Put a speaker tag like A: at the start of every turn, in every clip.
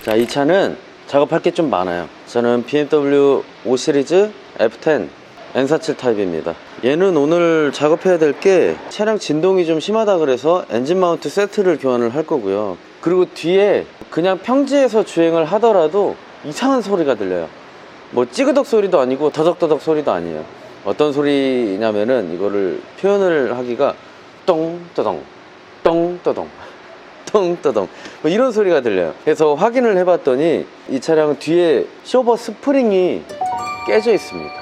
A: 자, 이 차는 작업할 게 좀 많아요. 저는 BMW 5 시리즈 F10 N47 타입입니다. 얘는 오늘 작업해야 될 게 차량 진동이 좀 심하다 그래서 엔진 마운트 세트를 교환을 할 거고요. 그리고 뒤에 그냥 평지에서 주행을 하더라도 이상한 소리가 들려요. 뭐 찌그덕 소리도 아니고 더덕더덕 소리도 아니에요. 어떤 소리냐면은 이거를 표현을 하기가 똥떠덩 똥떠덩 똥떠덩 뭐 이런 소리가 들려요. 그래서 확인을 해봤더니 이 차량은 뒤에 쇼버 스프링이 깨져 있습니다.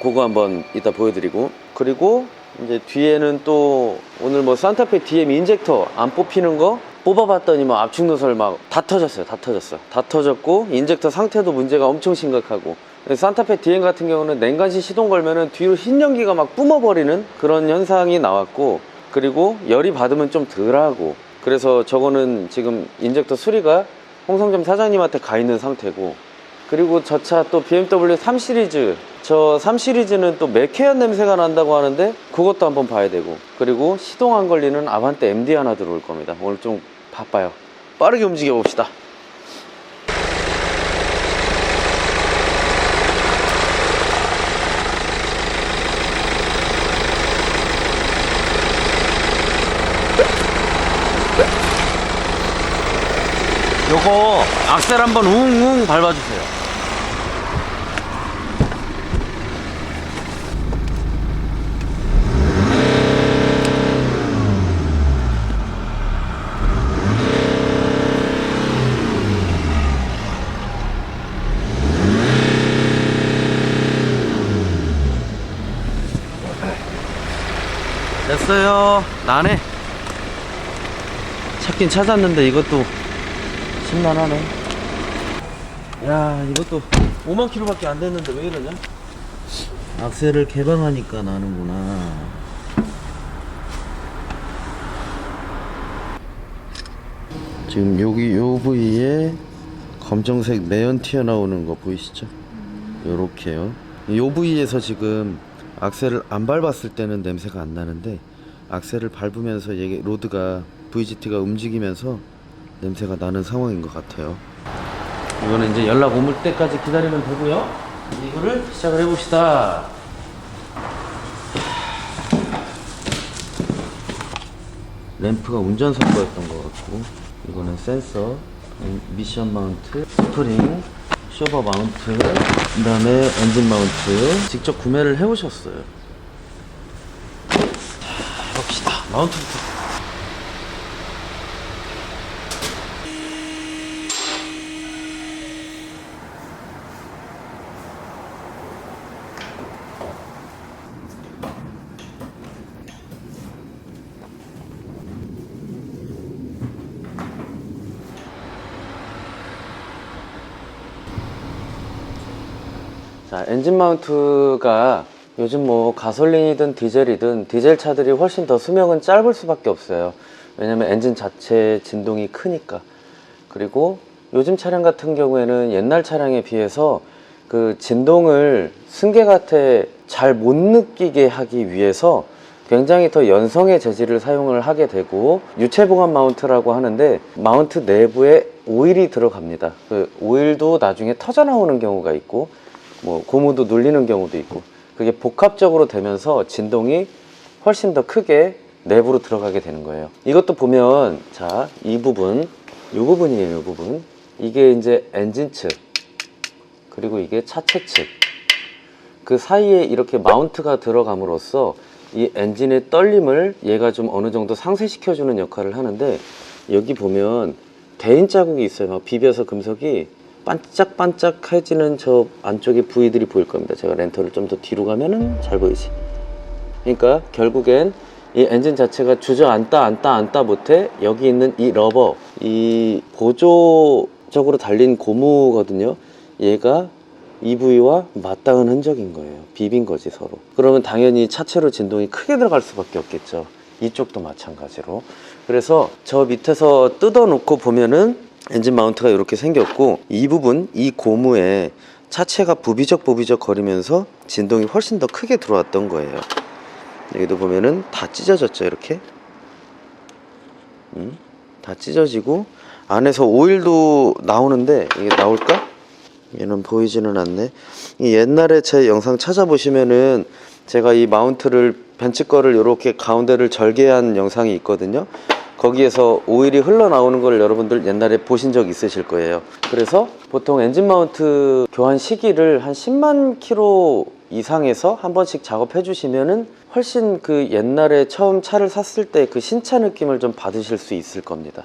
A: 그거 한번 이따 보여드리고, 그리고 이제 뒤에는 또 오늘 뭐 산타페 DM 인젝터 안 뽑히는 거 뽑아봤더니 뭐 압축 노즐 막 다 터졌어요. 다 터졌고 인젝터 상태도 문제가 엄청 심각하고, 산타페 DM 같은 경우는 냉간시 시동 걸면은 뒤로 흰 연기가 막 뿜어버리는 그런 현상이 나왔고, 그리고 열이 받으면 좀 덜하고, 그래서 저거는 지금 인젝터 수리가 홍성점 사장님한테 가 있는 상태고, 그리고 저 차 또 BMW 3 시리즈, 저 3 시리즈는 또 매캐한 냄새가 난다고 하는데 그것도 한번 봐야 되고, 그리고 시동 안 걸리는 아반떼 MD 하나 들어올 겁니다. 오늘 좀 바빠요. 빠르게 움직여 봅시다. 요거 악셀 한번 웅웅 밟아주세요. 됐어요. 나네. 찾긴 찾았는데 이것도 심란하네. 야, 이것도 5만 킬로밖에 안 됐는데 왜 이러냐? 악셀을 개방하니까 나는구나. 지금 여기 요 부위에 검정색 매연 튀어나오는 거 보이시죠? 요렇게요. 요 부위에서 지금 악셀을 안 밟았을 때는 냄새가 안 나는데, 악셀을 밟으면서 이게 로드가 VGT가 움직이면서 냄새가 나는 상황인 것 같아요. 이거는 이제 연락 올 때까지 기다리면 되고요. 이거를 시작을 해봅시다. 램프가 운전석 거였던 것 같고, 이거는 센서, 미션 마운트, 스프링, 쇼버 마운트, 그 다음에 엔진 마운트 직접 구매를 해오셨어요. 해봅시다. 마운트부터. 자, 엔진 마운트가 요즘 뭐 가솔린이든 디젤이든 디젤 차들이 훨씬 더 수명은 짧을 수밖에 없어요. 왜냐면 엔진 자체 진동이 크니까. 그리고 요즘 차량 같은 경우에는 옛날 차량에 비해서 그 진동을 승객한테 잘 못 느끼게 하기 위해서 굉장히 더 연성의 재질을 사용을 하게 되고, 유체 보관 마운트라고 하는데 마운트 내부에 오일이 들어갑니다. 그 오일도 나중에 터져 나오는 경우가 있고, 뭐 고무도 눌리는 경우도 있고, 그게 복합적으로 되면서 진동이 훨씬 더 크게 내부로 들어가게 되는 거예요. 이것도 보면, 자, 이 부분, 이 부분이에요. 이 부분, 이게 이제 엔진 측, 그리고 이게 차체 측, 그 사이에 이렇게 마운트가 들어감으로써 이 엔진의 떨림을 얘가 좀 어느 정도 상쇄시켜주는 역할을 하는데, 여기 보면 대인 자국이 있어요. 막 비벼서 금속이 반짝반짝해지는 저 안쪽에 부위들이 보일 겁니다. 제가 렌터를 좀 더 뒤로 가면은 잘 보이지. 그러니까 결국엔 이 엔진 자체가 주저앉다 못해 여기 있는 이 러버, 이 보조적으로 달린 고무거든요. 얘가 이 부위와 맞닿은 흔적인 거예요. 비빈 거지 서로. 그러면 당연히 차체로 진동이 크게 들어갈 수밖에 없겠죠. 이쪽도 마찬가지로. 그래서 저 밑에서 뜯어 놓고 보면은 엔진 마운트가 이렇게 생겼고, 이 부분, 이 고무에 차체가 부비적 거리면서 진동이 훨씬 더 크게 들어왔던 거예요. 여기도 보면은 다 찢어졌죠. 이렇게 다 찢어지고 안에서 오일도 나오는데 이게 나올까? 얘는 보이지는 않네. 이 옛날에 제 영상 찾아보시면은 제가 이 마운트를 벤츠 거를 이렇게 가운데를 절개한 영상이 있거든요. 거기에서 오일이 흘러나오는 걸 여러분들 옛날에 보신 적 있으실 거예요. 그래서 보통 엔진 마운트 교환 시기를 한 10만 킬로 이상에서 한 번씩 작업해 주시면은 훨씬 그 옛날에 처음 차를 샀을 때 그 신차 느낌을 좀 받으실 수 있을 겁니다.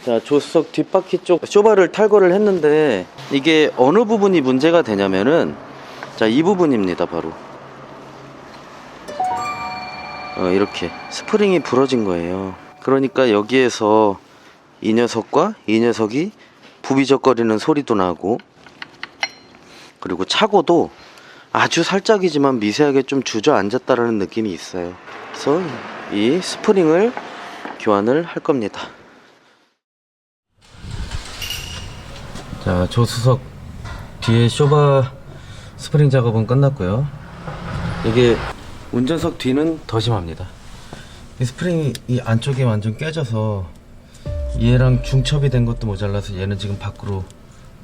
A: 자, 조수석 뒷바퀴 쪽 쇼바를 탈거를 했는데 이게 어느 부분이 문제가 되냐면은 자, 이 부분입니다. 바로 이렇게 스프링이 부러진 거예요. 그러니까 여기에서 이 녀석과 이 녀석이 부비적거리는 소리도 나고, 그리고 차고도 아주 살짝이지만 미세하게 좀 주저앉았다라는 느낌이 있어요. 그래서 이 스프링을 교환을 할 겁니다. 자, 조수석 뒤에 쇼바 스프링 작업은 끝났고요. 이게 운전석 뒤는 더 심합니다. 이 스프링이 이 안쪽에 완전 깨져서 얘랑 중첩이 된 것도 모자라서 얘는 지금 밖으로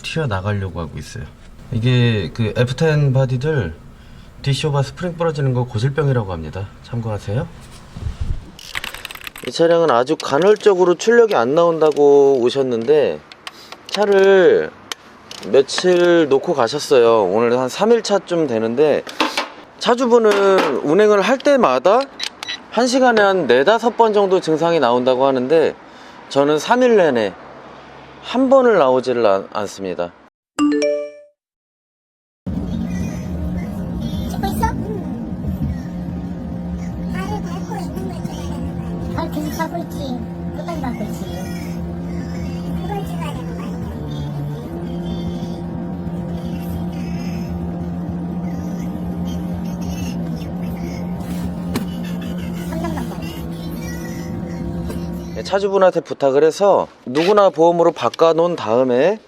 A: 튀어나가려고 하고 있어요. 이게 그 F10 바디들 뒷쇼바 스프링 부러지는 거 고질병이라고 합니다. 참고하세요. 이 차량은 아주 간헐적으로 출력이 안 나온다고 오셨는데 차를 며칠 놓고 가셨어요. 오늘 한 3일차쯤 되는데 차주분은 운행을 할 때마다 1시간에 한 4-5번 정도 증상이 나온다고 하는데 저는 3일 내내 한 번을 나오지를 않습니다.
B: 찍고 있어? 발을 밟고 있는 걸 찍어야 되는 거야. 발 계속 밟고 있지. 끝까지 밟고 있지. 그걸 찍어야 되는 거야.
A: 차주분한테 부탁을 해서 누구나 보험으로 바꿔놓은 다음에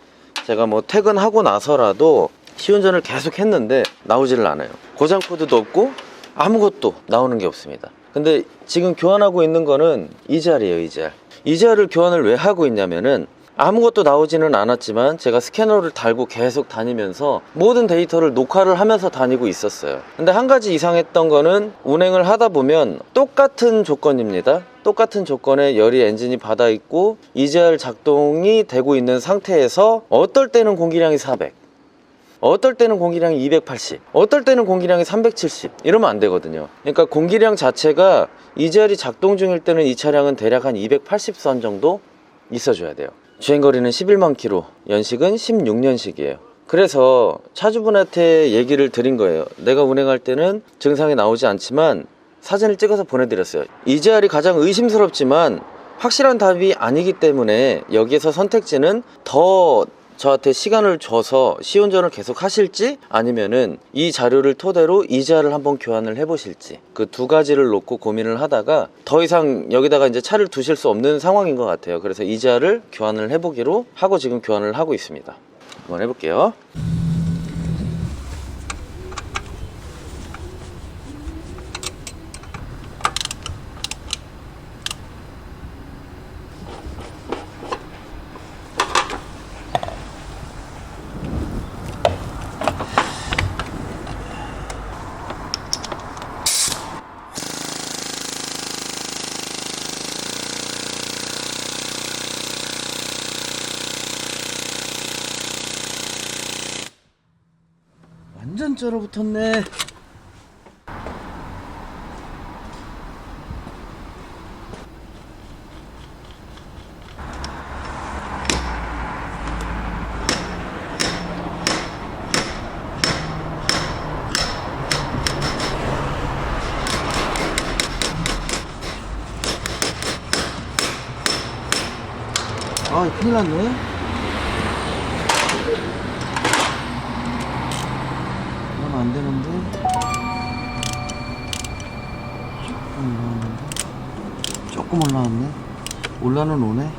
A: 제가 뭐 퇴근하고 나서라도 시운전을 계속 했는데 나오지를 않아요. 고장 코드도 없고 아무것도 나오는 게 없습니다. 근데 지금 교환하고 있는 거는 EGR이에요. EGR을 교환을 왜 하고 있냐면은 아무것도 나오지는 않았지만 제가 스캐너를 달고 계속 다니면서 모든 데이터를 녹화를 하면서 다니고 있었어요. 근데 한 가지 이상했던 거는 운행을 하다 보면 똑같은 조건입니다. 똑같은 조건에 열이 엔진이 받아 있고 EGR 작동이 되고 있는 상태에서 어떨 때는 공기량이 400, 어떨 때는 공기량이 280, 어떨 때는 공기량이 370 이러면 안 되거든요. 그러니까 공기량 자체가 EGR이 작동 중일 때는 이 차량은 대략 한 280선 정도 있어줘야 돼요. 주행거리는 11만 킬로, 연식은 16년식이에요. 그래서 차주분한테 얘기를 드린 거예요. 내가 운행할 때는 증상이 나오지 않지만 사진을 찍어서 보내드렸어요. EGR이 가장 의심스럽지만 확실한 답이 아니기 때문에 여기에서 선택지는 더 저한테 시간을 줘서 시운전을 계속 하실지 아니면은 이 자료를 토대로 EGR을 한번 교환을 해보실지, 그 두 가지를 놓고 고민을 하다가 더 이상 여기다가 이제 차를 두실 수 없는 상황인 것 같아요. 그래서 EGR을 교환을 해보기로 하고 지금 교환을 하고 있습니다. 한번 해볼게요. 완전 쩔어붙었네. 아, 큰일 났네. 그러면 안 되는데. 조금 올라왔네. 올라는 오네.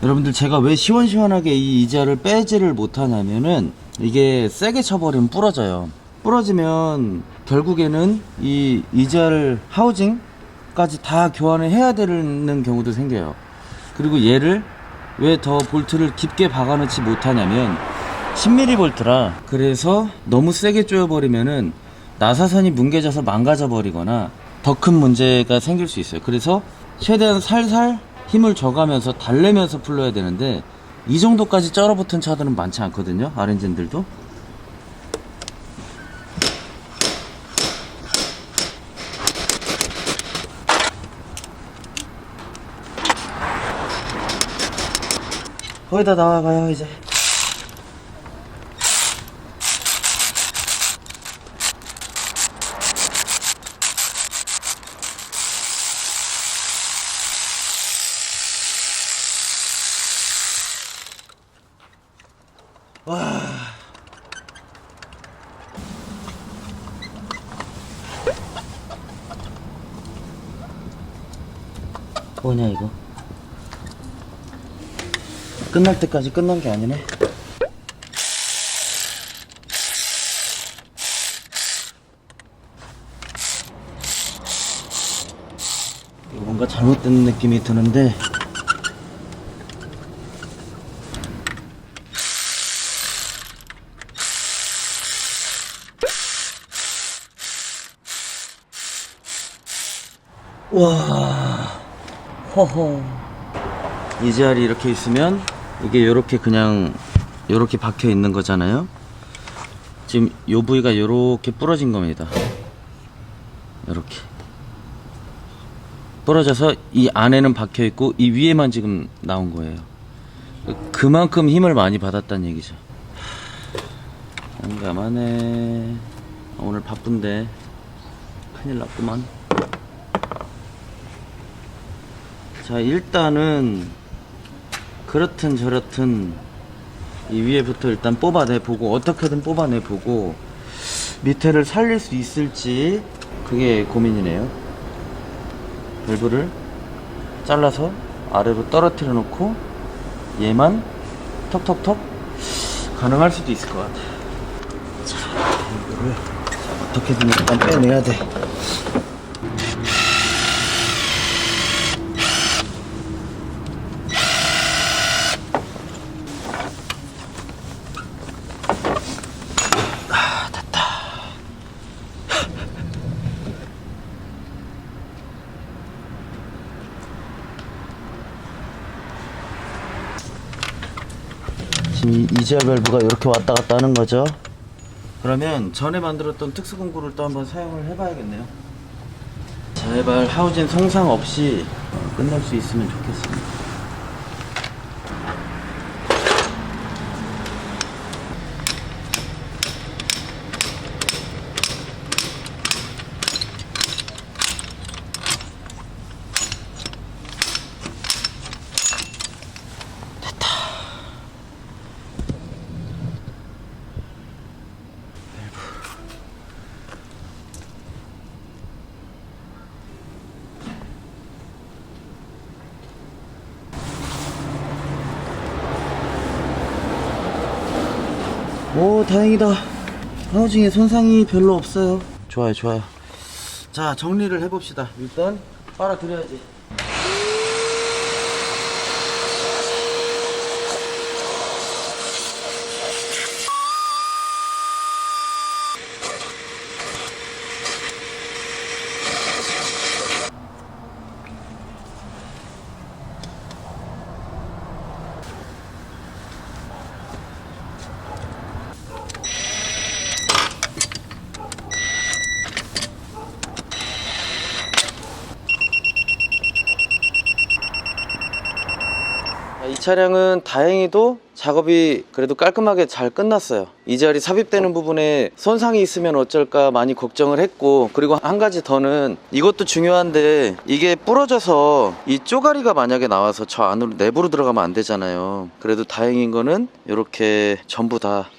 A: 여러분들, 제가 왜 시원시원하게 이 이자를 빼지를 못하냐면은 이게 세게 쳐버리면 부러져요. 부러지면 결국에는 이 이자를 하우징까지 다 교환을 해야 되는 경우도 생겨요. 그리고 얘를 왜 더 볼트를 깊게 박아놓지 못하냐면 10mm 볼트라, 그래서 너무 세게 조여버리면은 나사선이 뭉개져서 망가져 버리거나 더 큰 문제가 생길 수 있어요. 그래서 최대한 살살 힘을 줘가면서 달래면서 풀러야 되는데, 이 정도까지 쩔어붙은 차들은 많지 않거든요, R엔진들도. 거의 다 나와가요 이제. 와. 뭐냐 이거? 끝날 때까지 끝난 게 아니네. 이거 뭔가 잘못된 느낌이 드는데. 와, 허허. 이지알이 이렇게 있으면 이게 요렇게 그냥 요렇게 박혀 있는 거잖아요. 지금 요 부위가 요렇게 부러진 겁니다. 요렇게 부러져서 이 안에는 박혀 있고 이 위에만 지금 나온 거예요. 그만큼 힘을 많이 받았다는 얘기죠. 난감하네. 오늘 바쁜데 큰일 났구만. 자, 일단은 그렇든 저렇든 이 위에부터 일단 뽑아내보고, 어떻게든 뽑아내보고 밑에를 살릴 수 있을지, 그게 고민이네요. 밸브를 잘라서 아래로 떨어뜨려 놓고 얘만 턱턱턱 가능할 수도 있을 것 같아. 자, 밸브를 어떻게든 일단 빼내야 돼. 지금 이지알 밸브가 이렇게 왔다 갔다 하는 거죠. 그러면 전에 만들었던 특수 공구를 또 한번 사용을 해봐야겠네요. 제발 하우징 손상 없이 끝낼 수 있으면 좋겠습니다. 오, 다행이다. 하우징에 손상이 별로 없어요. 좋아요, 좋아요. 자, 정리를 해봅시다. 일단 빨아들여야지. 이 차량은 다행히도 작업이 그래도 깔끔하게 잘 끝났어요. 이 자리 삽입되는 부분에 손상이 있으면 어쩔까 많이 걱정을 했고, 그리고 한 가지 더는 이것도 중요한데, 이게 부러져서 이 쪼가리가 만약에 나와서 저 안으로 내부로 들어가면 안 되잖아요. 그래도 다행인 거는 이렇게 전부 다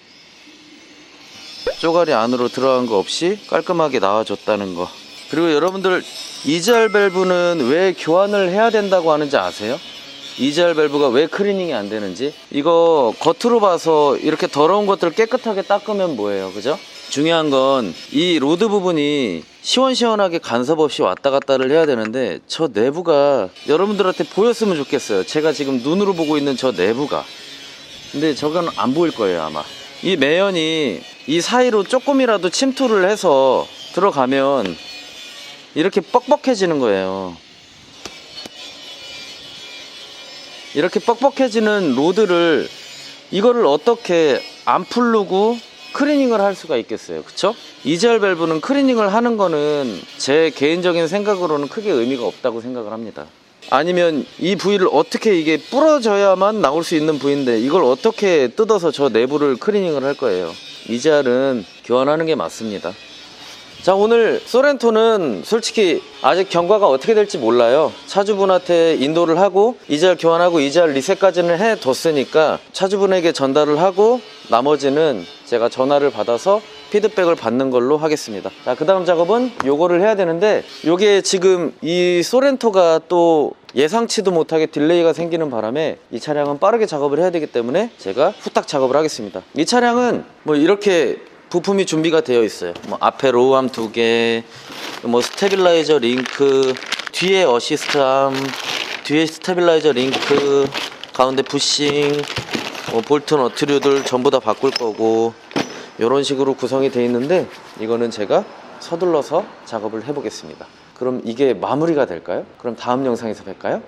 A: 쪼가리 안으로 들어간 거 없이 깔끔하게 나와줬다는 거. 그리고 여러분들, EGR 밸브는 왜 교환을 해야 된다고 하는지 아세요? EGR 밸브가 왜 클리닝이 안 되는지. 이거 겉으로 봐서 이렇게 더러운 것들을 깨끗하게 닦으면 뭐예요, 그죠? 중요한 건 이 로드 부분이 시원시원하게 간섭 없이 왔다 갔다를 해야 되는데, 저 내부가 여러분들한테 보였으면 좋겠어요. 제가 지금 눈으로 보고 있는 저 내부가. 근데 저건 안 보일 거예요, 아마. 이 매연이 이 사이로 조금이라도 침투를 해서 들어가면 이렇게 뻑뻑해지는 거예요. 이렇게 뻑뻑해지는 로드를, 이거를 어떻게 안 풀르고 클리닝을 할 수가 있겠어요, 그쵸? EGR 밸브는 클리닝을 하는 거는 제 개인적인 생각으로는 크게 의미가 없다고 생각을 합니다. 아니면 이 부위를 어떻게, 이게 부러져야만 나올 수 있는 부위인데 이걸 어떻게 뜯어서 저 내부를 클리닝을 할 거예요. EGR은 교환하는 게 맞습니다. 자, 오늘 소렌토는 솔직히 아직 경과가 어떻게 될지 몰라요. 차주분한테 인도를 하고 EGR 교환하고 EGR 리셋까지는 해뒀으니까 차주분에게 전달을 하고 나머지는 제가 전화를 받아서 피드백을 받는 걸로 하겠습니다. 자, 그 다음 작업은 요거를 해야 되는데, 요게 지금 이 소렌토가 또 예상치도 못하게 딜레이가 생기는 바람에 이 차량은 빠르게 작업을 해야 되기 때문에 제가 후딱 작업을 하겠습니다. 이 차량은 뭐 이렇게 부품이 준비가 되어 있어요. 뭐 앞에 로우암 2개, 뭐 스테빌라이저 링크, 뒤에 어시스트암, 뒤에 스테빌라이저 링크, 가운데 부싱, 뭐 볼트 너트류들 전부 다 바꿀 거고, 이런 식으로 구성이 되어 있는데, 이거는 제가 서둘러서 작업을 해 보겠습니다. 그럼 이게 마무리가 될까요? 그럼 다음 영상에서 뵐까요?